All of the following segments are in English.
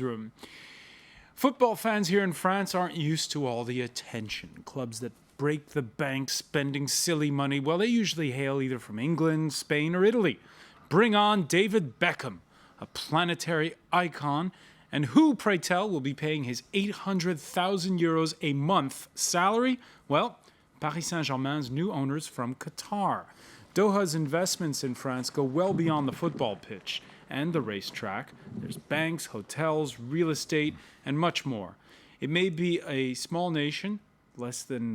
room. Football fans here in France aren't used to all the attention. Clubs that break the bank spending silly money, well, they usually hail either from England, Spain, or Italy. Bring on David Beckham, a planetary icon, and who, pray tell, will be paying his 800,000 euros a month salary? Well, Paris Saint-Germain's new owners from Qatar. Doha's investments in France go well beyond the football pitch and the racetrack. There's banks, hotels, real estate, and much more. It may be a small nation, less than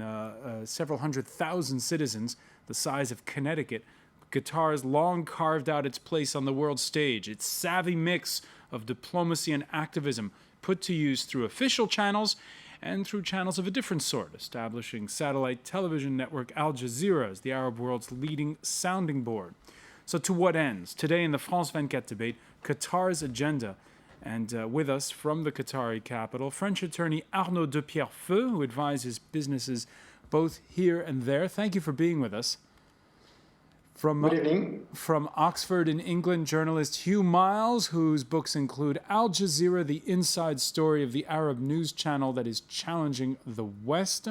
several 100,000 citizens, the size of Connecticut. Qatar has long carved out its place on the world stage. Its savvy mix of diplomacy and activism put to use through official channels and through channels of a different sort, establishing satellite television network Al Jazeera as the Arab world's leading sounding board. So to what ends? Today in the France 24 debate, Qatar's agenda. And with us from the Qatari capital, French attorney Arnaud de Pierrefeu, who advises businesses both here and there. Thank you for being with us. Good evening. From Oxford in England, journalist Hugh Miles, whose books include Al Jazeera, the inside story of the Arab news channel that is challenging the West.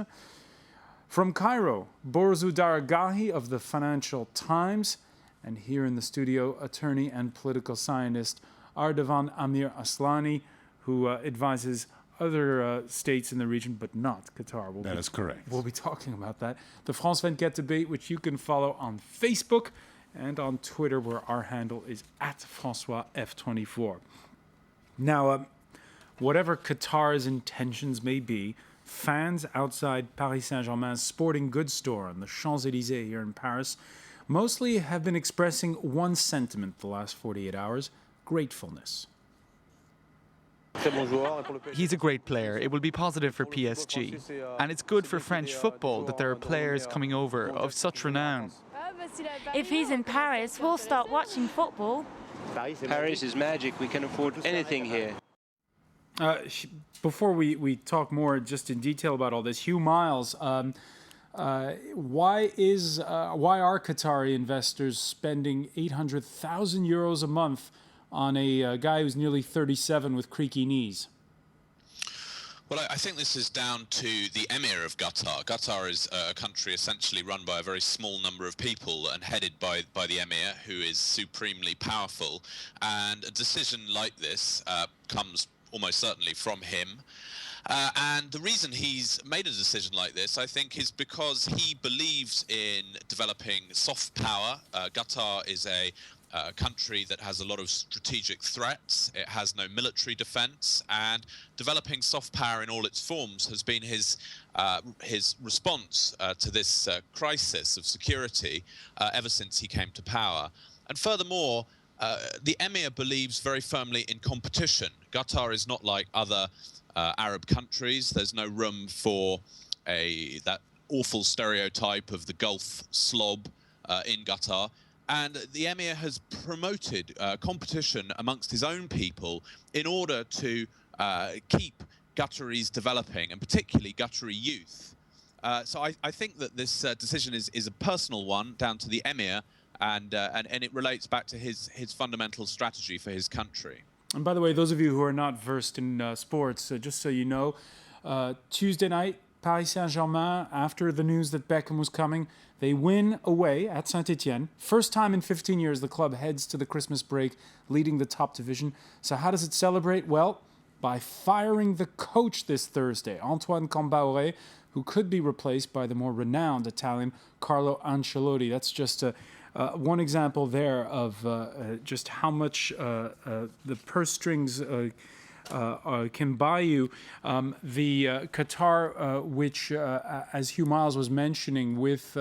From Cairo, Borzu Daragahi of the Financial Times. And here in the studio, attorney and political scientist Ardavan Amir Aslani, who advises other states in the region, but not Qatar. That is correct. We'll be talking about that. The France 24 debate, which you can follow on Facebook and on Twitter, where our handle is @FrancoisF24. Now, whatever Qatar's intentions may be, fans outside Paris Saint-Germain's sporting goods store on the Champs-Élysées here in Paris mostly have been expressing one sentiment the last 48 hours: gratefulness. He's a great player. It will be positive for PSG. And it's good for French football that there are players coming over of such renown. If he's in Paris, we'll start watching football. Paris is magic. We can afford anything here. Before we talk more just in detail about all this, Hugh Miles, why are Qatari investors spending 800,000 euros a month on a guy who's nearly 37 with creaky knees? Well, I think this is down to the Emir of Qatar. Qatar is a country essentially run by a very small number of people and headed by the Emir, who is supremely powerful. And a decision like this comes almost certainly from him. And the reason he's made a decision like this, I think, is because he believes in developing soft power. Qatar is a country that has a lot of strategic threats. It has no military defense, and developing soft power in all its forms has been his response to this crisis of security ever since he came to power. And furthermore, the Emir believes very firmly in competition. Qatar is not like other Arab countries. There's no room for that awful stereotype of the Gulf slob in Qatar. And the Emir has promoted competition amongst his own people in order to keep Qataris developing, and particularly Qatari youth. So I think that this decision is a personal one, down to the Emir, and it relates back to his fundamental strategy for his country. And by the way, those of you who are not versed in sports, just so you know, Tuesday night, Paris Saint-Germain, after the news that Beckham was coming, they win away at Saint-Etienne. First time in 15 years the club heads to the Christmas break leading the top division. So how does it celebrate? Well, by firing the coach this Thursday, Antoine Cambaure, who could be replaced by the more renowned Italian Carlo Ancelotti. That's just one example there of just how much the purse strings can buy you. The Qatar, which, as Hugh Miles was mentioning, with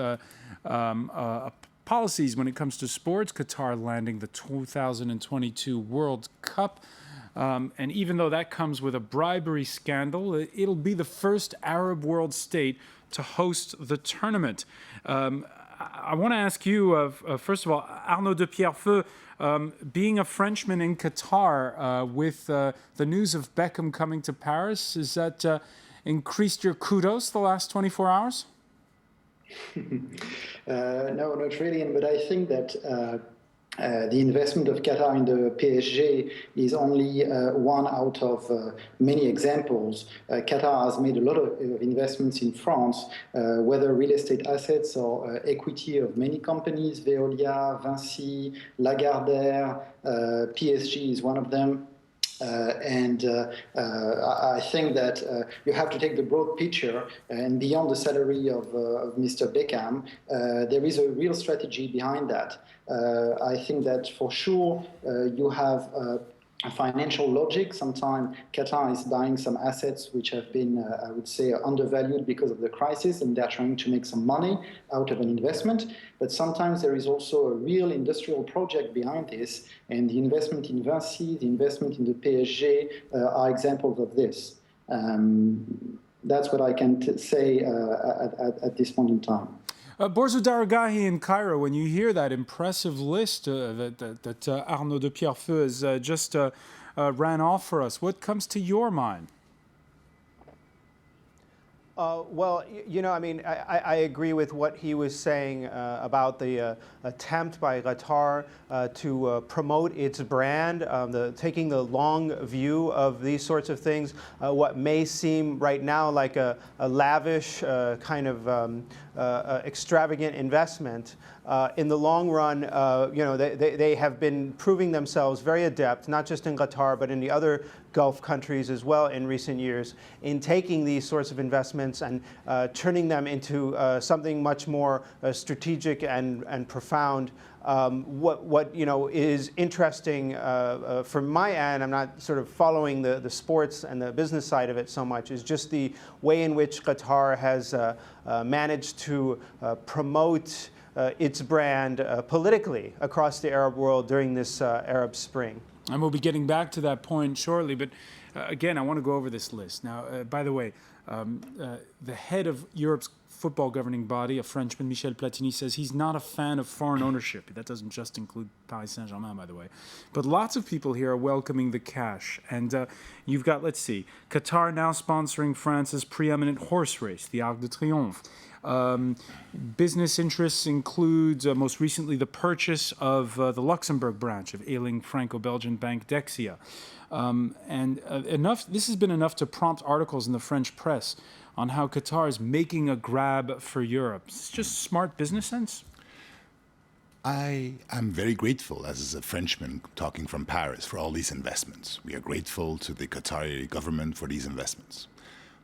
policies when it comes to sports, Qatar landing the 2022 World Cup. And even though that comes with a bribery scandal, it'll be the first Arab world state to host the tournament. I want to ask you, first of all, Arnaud de Pierrefeu, being a Frenchman in Qatar, with the news of Beckham coming to Paris, has that increased your kudos the last 24 hours? No, not really. But I think that the investment of Qatar in the PSG is only one out of many examples. Qatar has made a lot of investments in France, whether real estate assets or equity of many companies, Veolia, Vinci, Lagardère, PSG is one of them. I think that you have to take the broad picture, and beyond the salary of Mr. Beckham, there is a real strategy behind that. I think that for sure you have a financial logic. Sometimes Qatar is buying some assets which have been, I would say, undervalued because of the crisis, and they're trying to make some money out of an investment. But sometimes there is also a real industrial project behind this, and the investment in Vinci, the investment in the PSG are examples of this. That's what I can say at this point in time. Borzo Daragahi in Cairo, when you hear that impressive list that Arnaud de Pierrefeu has just ran off for us, what comes to your mind? Well, you know, I mean, I agree with what he was saying about the attempt by Qatar to promote its brand, taking the long view of these sorts of things. What may seem right now like a lavish kind of extravagant investment, in the long run, you know, they have been proving themselves very adept, not just in Qatar, but in the other Gulf countries as well in recent years, in taking these sorts of investments and turning them into something much more strategic and profound. What you know is interesting from my end, I'm not sort of following the sports and the business side of it so much, is just the way in which Qatar has managed to promote its brand politically across the Arab world during this Arab Spring. And we'll be getting back to that point shortly, but again, I want to go over this list. Now, by the way, the head of Europe's football governing body, a Frenchman, Michel Platini, says he's not a fan of foreign ownership. That doesn't just include Paris Saint-Germain, by the way. But lots of people here are welcoming the cash. And you've got, let's see, Qatar now sponsoring France's preeminent horse race, the Arc de Triomphe. Business interests include, most recently, the purchase of the Luxembourg branch of ailing Franco-Belgian bank Dexia. This has been enough to prompt articles in the French press on how Qatar is making a grab for Europe. It's just smart business sense? I am very grateful, as a Frenchman talking from Paris, for all these investments. We are grateful to the Qatari government for these investments.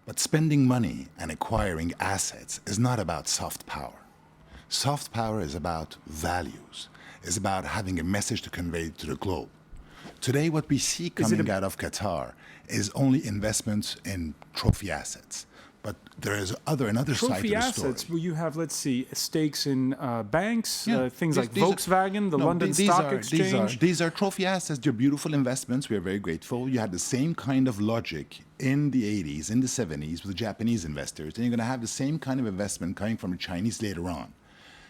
But spending money and acquiring assets is not about soft power. Soft power is about values, is about having a message to convey to the globe. Today, what we see coming out of Qatar is only investments in trophy assets. But there is another side to the story. Trophy assets, well, you have, let's see, stakes in banks, things like Volkswagen, the London Stock Exchange. These are trophy assets. They're beautiful investments. We are very grateful. You had the same kind of logic in the 80s, in the 70s with the Japanese investors. And you're going to have the same kind of investment coming from the Chinese later on.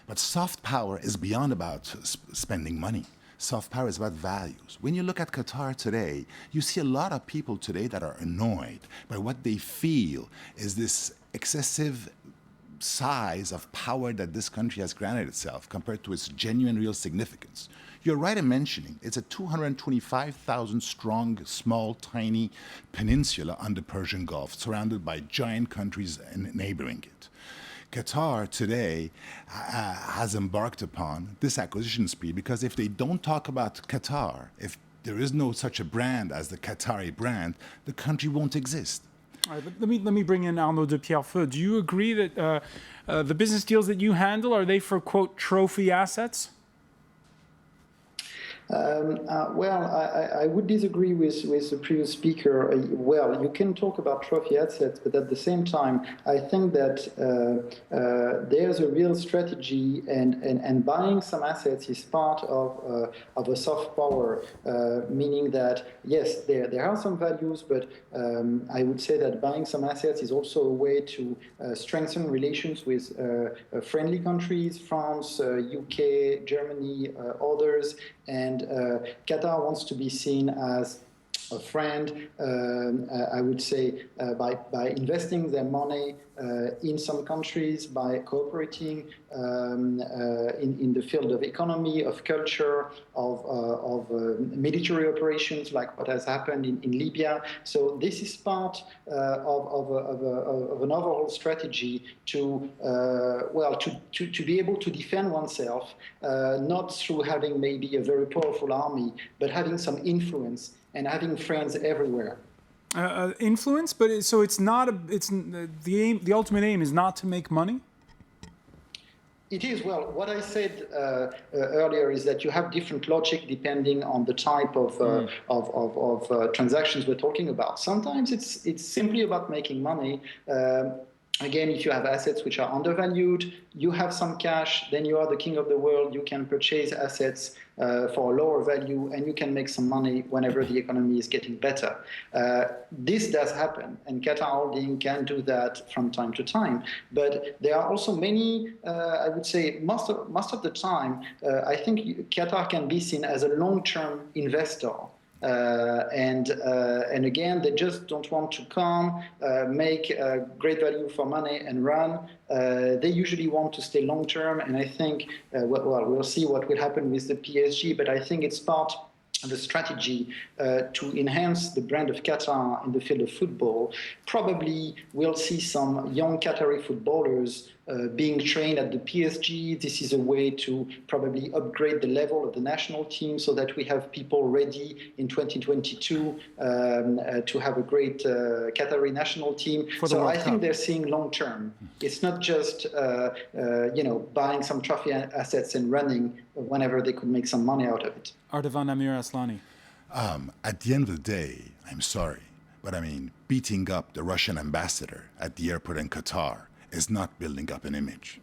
But soft power is beyond about spending money. Soft power is about values. When you look at Qatar today, you see a lot of people today that are annoyed by what they feel is this excessive size of power that this country has granted itself compared to its genuine, real significance. You're right in mentioning it's a 225,000 strong, small, tiny peninsula on the Persian Gulf, surrounded by giant countries neighboring it. Qatar today has embarked upon this acquisition spree because if they don't talk about Qatar, if there is no such a brand as the Qatari brand, the country won't exist. All right, but let me bring in Arnaud de Pierrefeu. Do you agree that the business deals that you handle, are they for, quote, trophy assets? Well, I would disagree with the previous speaker. Well, you can talk about trophy assets, but at the same time, I think that there's a real strategy, and buying some assets is part of a soft power, meaning that, yes, there are some values, but I would say that buying some assets is also a way to strengthen relations with friendly countries, France, UK, Germany, others, and Qatar wants to be seen as a friend, I would say, by investing their money in some countries, by cooperating in the field of economy, of culture, of military operations, like what has happened in Libya. So this is part of an overall strategy to, to be able to defend oneself, not through having maybe a very powerful army, but having some influence and having friends everywhere. Influence, but so it's not the aim. The ultimate aim is not to make money. It is. Well, what I said earlier is that you have different logic depending on the type of transactions we're talking about. Sometimes it's simply about making money. Again, if you have assets which are undervalued, you have some cash, then you are the king of the world. You can purchase assets for a lower value, and you can make some money whenever the economy is getting better. This does happen, and Qatar Holding can do that from time to time. But there are also many, I would say, most of the time, I think Qatar can be seen as a long-term investor. And again, they just don't want to come, make great value for money and run. They usually want to stay long term, and I think, we'll see what will happen with the PSG, but I think it's part of the strategy to enhance the brand of Qatar in the field of football. Probably we'll see some young Qatari footballers being trained at the PSG. This is a way to probably upgrade the level of the national team so that we have people ready in 2022 to have a great Qatari national team. So I think they're seeing long term. It's not just buying some trophy assets and running whenever they could make some money out of it. Ardavan Amir Aslani. At the end of the day, I'm sorry, but I mean, beating up the Russian ambassador at the airport in Qatar is not building up an image.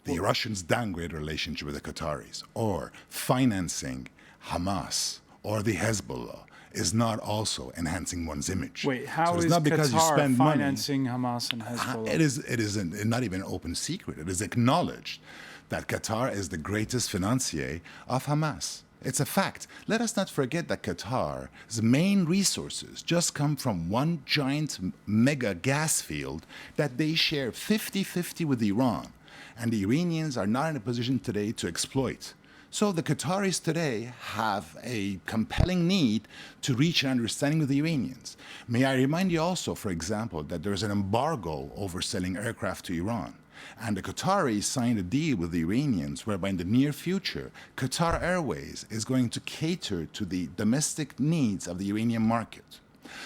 The Russians downgrade a relationship with the Qataris, or financing Hamas or the Hezbollah is not also enhancing one's image. Wait, how is not because you Qatar spend financing Hamas and Hezbollah? It is not even an open secret. It is acknowledged that Qatar is the greatest financier of Hamas. It's a fact. Let us not forget that Qatar's main resources just come from one giant mega gas field that they share 50-50 with Iran. And the Iranians are not in a position today to exploit. So the Qataris today have a compelling need to reach an understanding with the Iranians. May I remind you also, for example, that there's an embargo over selling aircraft to Iran. And the Qataris signed a deal with the Iranians whereby in the near future, Qatar Airways is going to cater to the domestic needs of the Iranian market.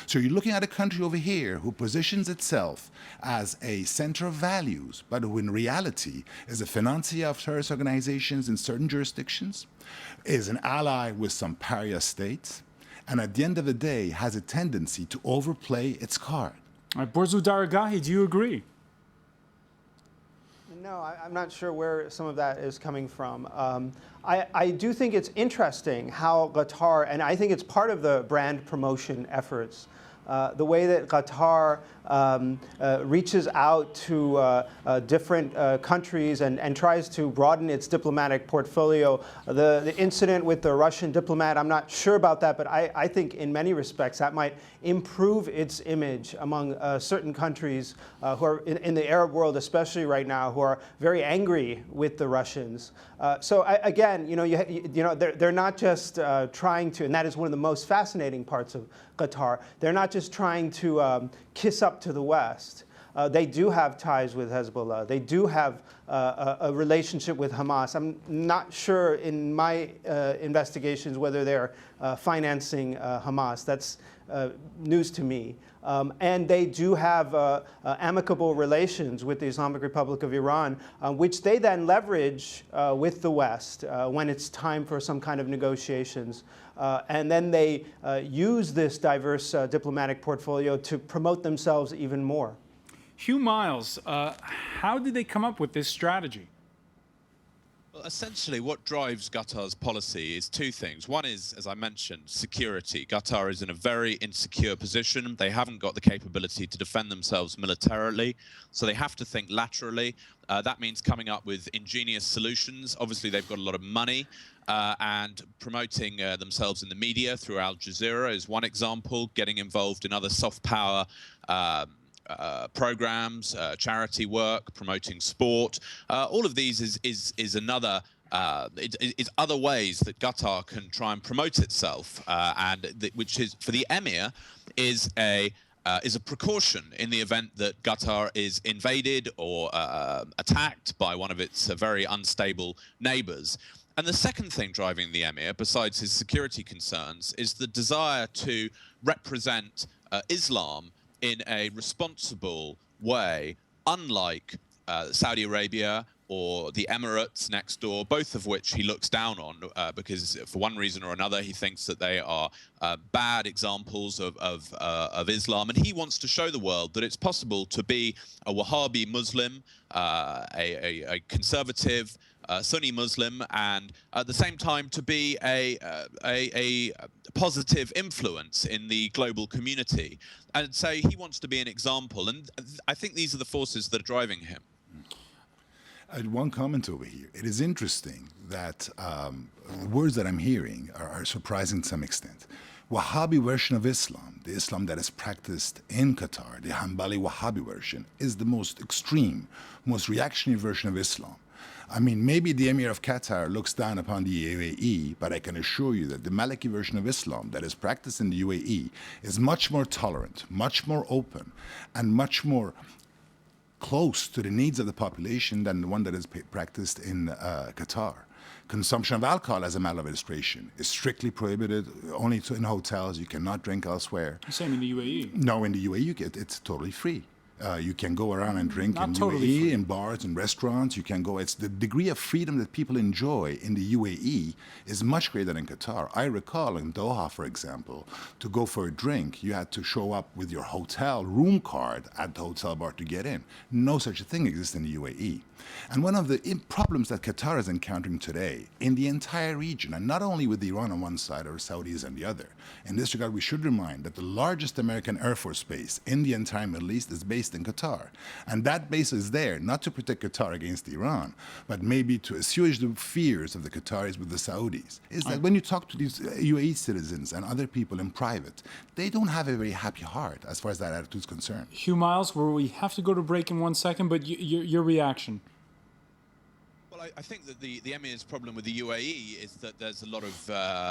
So you're looking at a country over here who positions itself as a center of values, but who in reality is a financier of terrorist organizations in certain jurisdictions, is an ally with some pariah states, and at the end of the day has a tendency to overplay its card. Borzu Daragahi, do you agree? No, I'm not sure where some of that is coming from. I do think it's interesting how Qatar, and I think it's part of the brand promotion efforts, the way that Qatar reaches out to different countries and tries to broaden its diplomatic portfolio. The incident with the Russian diplomat, I'm not sure about that, but I think in many respects that might improve its image among certain countries who are in the Arab world, especially right now, who are very angry with the Russians. Again, they're not just trying to, and that is one of the most fascinating parts of Qatar. They're not just trying to kiss up to the West. They do have ties with Hezbollah. They do have a relationship with Hamas. I'm not sure in my investigations whether they're financing Hamas. That's news to me. And they do have amicable relations with the Islamic Republic of Iran, which they then leverage with the West when it's time for some kind of negotiations. And then they use this diverse diplomatic portfolio to promote themselves even more. Hugh Miles, how did they come up with this strategy? Well, essentially, what drives Qatar's policy is two things. One is, as I mentioned, security. Qatar is in a very insecure position. They haven't got the capability to defend themselves militarily, so they have to think laterally. That means coming up with ingenious solutions. Obviously, they've got a lot of money, and promoting themselves in the media through Al Jazeera is one example. Getting involved in other soft power programs, charity work, promoting sport. All of these is another. It's other ways that Qatar can try and promote itself, which is for the emir is a precaution in the event that Qatar is invaded or attacked by one of its very unstable neighbours. And the second thing driving the emir, besides his security concerns, is the desire to represent Islam in a responsible way, unlike Saudi Arabia or the Emirates next door, both of which he looks down on because for one reason or another he thinks that they are bad examples of Islam, and he wants to show the world that it's possible to be a Wahhabi Muslim, a conservative Sunni Muslim, and at the same time to be a positive influence in the global community. And so he wants to be an example, and I think these are the forces that are driving him. One comment over here. It is interesting that the words that I'm hearing are surprising to some extent. Wahhabi version of Islam, the Islam that is practiced in Qatar, the Hanbali Wahhabi version, is the most extreme, most reactionary version of Islam. I mean, maybe the Emir of Qatar looks down upon the UAE, but I can assure you that the Maliki version of Islam that is practiced in the UAE is much more tolerant, much more open, and much more close to the needs of the population than the one that is practiced in Qatar. Consumption of alcohol as a matter of illustration is strictly prohibited, only in hotels. You cannot drink elsewhere. Same in the UAE. No, in the UAE it's totally free. You can go around and drink Not in totally UAE, free. in bars and restaurants. You can go. It's the degree of freedom that people enjoy in the UAE is much greater than in Qatar. I recall in Doha, for example, to go for a drink, you had to show up with your hotel room card at the hotel bar to get in. No such a thing exists in the UAE. And one of the problems that Qatar is encountering today in the entire region, and not only with Iran on one side or Saudis on the other, in this regard, we should remind that the largest American Air Force base in the entire Middle East is based in Qatar. And that base is there not to protect Qatar against Iran, but maybe to assuage the fears of the Qataris with the Saudis. Is that when you talk to these UAE citizens and other people in private, they don't have a very happy heart as far as that attitude is concerned. Hugh Miles, where we have to go to break in 1 second, but your reaction. Well, I think that the Emir's problem with the UAE is that there's a lot of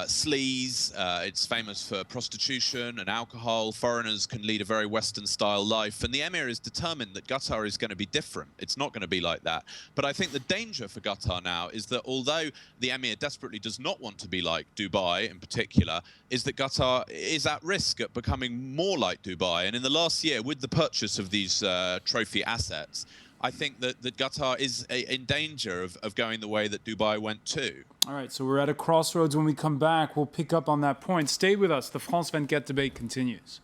sleaze. It's famous for prostitution and alcohol. Foreigners can lead a very Western-style life. And the Emir is determined that Qatar is going to be different. It's not going to be like that. But I think the danger for Qatar now is that although the Emir desperately does not want to be like Dubai in particular, is that Qatar is at risk at becoming more like Dubai. And in the last year, with the purchase of these trophy assets, I think that Qatar is in danger of going the way that Dubai went too. All right, so we're at a crossroads. When we come back, we'll pick up on that point. Stay with us. The France 24 debate continues.